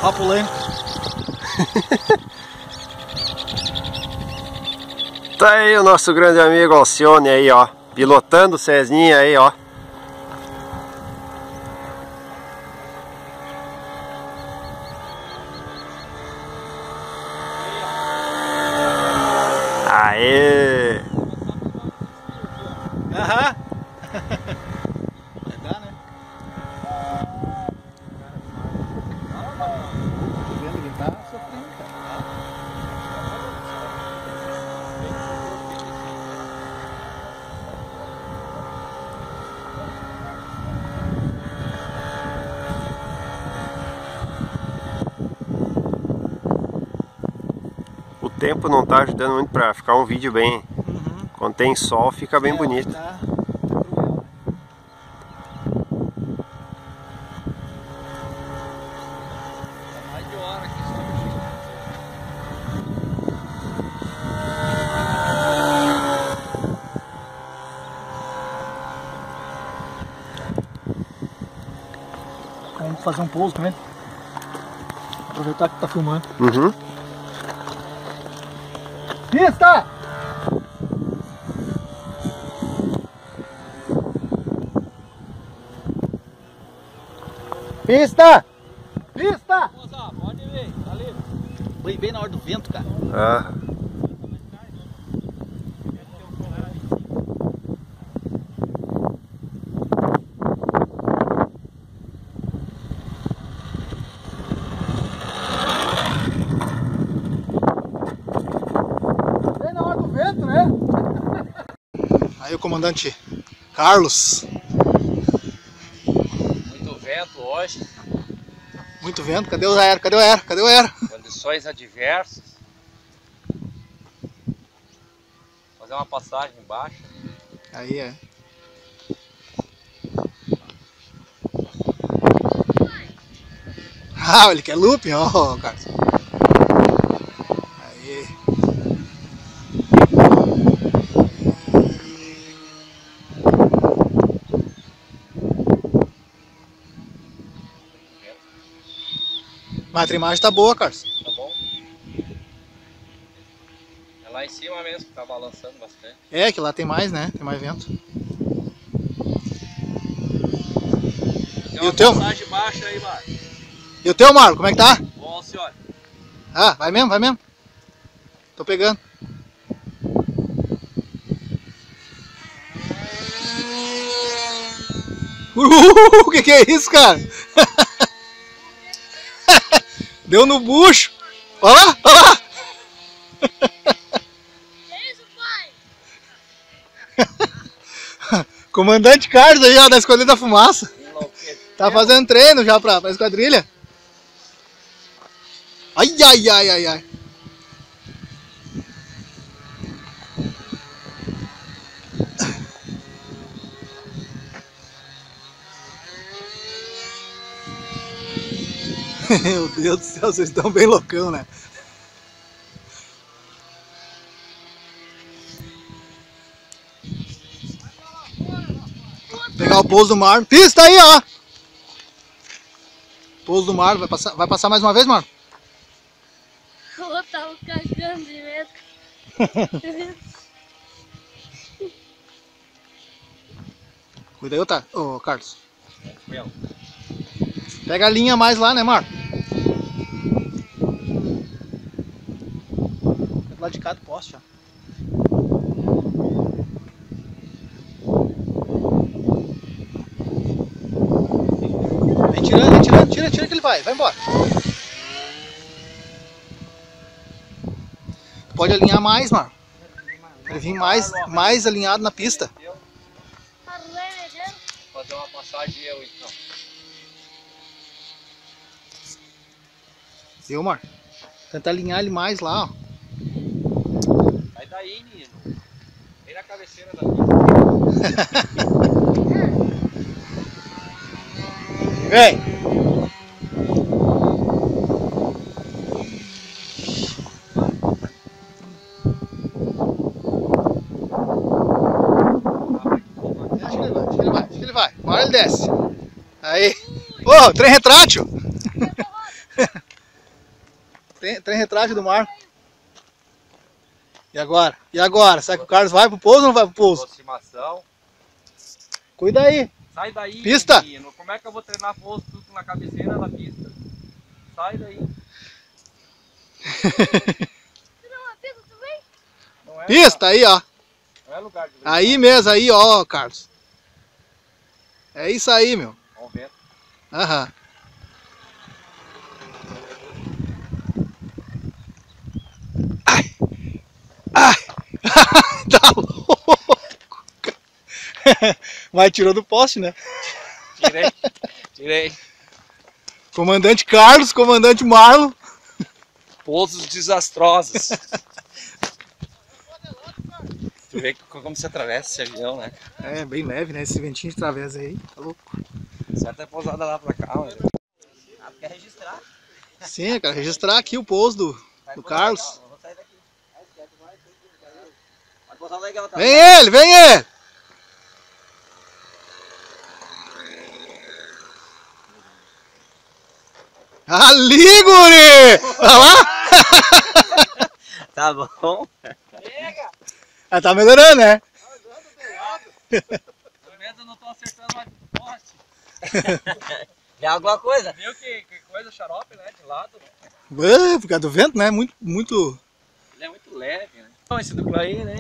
Ó, pulei. Tá aí o nosso grande amigo Alcione aí, ó. Pilotando o Cessninha aí, ó. Aê! Aham. Vai dar, né? Vendo que tá sofrendo, cara. O tempo não tá ajudando muito pra ficar um vídeo bem. Quando tem sol fica bem bonito. Tá. Mais de hora aqui só. Vamos fazer um pouso também. Aproveitar que tá filmando. Uhum. Pista! Pista! Pista! Pode ver, tá livre. Foi bem na hora do vento, cara. Ah. Bem na hora do vento, né? Aí o comandante Carlos. Muito vento hoje, Muito vento, cadê o aero? Cadê o aero? Cadê o aero? condições adversas. Fazer uma passagem embaixo. Aí é. Ah, ele quer looping, ó, Carlos. Aí. Mas a imagem tá boa, Carlos. Tá bom? É lá em cima mesmo que tá balançando bastante. É, que lá tem mais, né? Tem mais vento. Tem E uma o teu? passagem baixa aí, Marco. E o teu, Marco, como é que tá? Bom, senhor. Ah, vai mesmo, vai mesmo. Tô pegando. Que é isso, cara? Deu no bucho. Olha lá, olha lá. Que isso, pai? Comandante Carlos aí, ó, da Esquadrilha da Fumaça. Tá fazendo treino já pra esquadrilha. Ai, ai, ai, ai, ai. Meu Deus do céu, vocês estão bem loucão, né? Pegar o pouso do mar. Pista aí, ó! Pouso do mar, vai passar mais uma vez, Marco? Eu tava cagando de medo. Cuida aí, tá? Ô, Carlos. Meu. Pega a linha mais lá, né, Marco? Do lado de cá do poste, ó. Vem tirando, tira que ele vai embora. Pode alinhar mais, Marco. Ele vir mais alinhado na pista. Fazer uma passagem eu então. Viu, Marco? Tenta alinhar ele mais lá, ó. Vai daí, Nino. Vem na cabeceira da pista. Vem! Acho que ele vai. Uma hora ele desce. Aí. Ô, trem retrátil! Trem retrate do mar. E agora? E agora? Será que o Carlos vai pro pouso ou não vai pro pouso? Aproximação. Cuida aí. Sai daí, Pista. menino. Como é que eu vou treinar pouso tudo na cabeceira da pista? Sai daí. Não, a pista também? Não é, Pista aí, ó. não é lugar de Aí mesmo, aí, ó, Carlos. É isso aí, meu. Vamos ver. Aham. Ai! Ai! Tá louco! Mas tirou do poste, né? Tirei. Comandante Carlos, comandante Marlon. Pousos desastrosos. Tu vê como se atravessa esse avião, né? É, bem leve, né? Esse ventinho de travessa aí. Tá louco. Certo é pousada lá pra cá, mano. Ah, tu quer registrar? Sim, eu quero registrar aqui o pouso do Carlos. Vamos sair daqui. Vai pousar legal, tá? Vem ele, vem ele! Ali, guri! Olha lá! Tá bom. Ah, tá melhorando, né? Pelo menos eu não tô acertando mais do poste. É alguma coisa? Viu que coisa xarope, né? De lado. Por causa do vento, né? Muito. Ele é muito leve, né? Então esse duplo aí, né?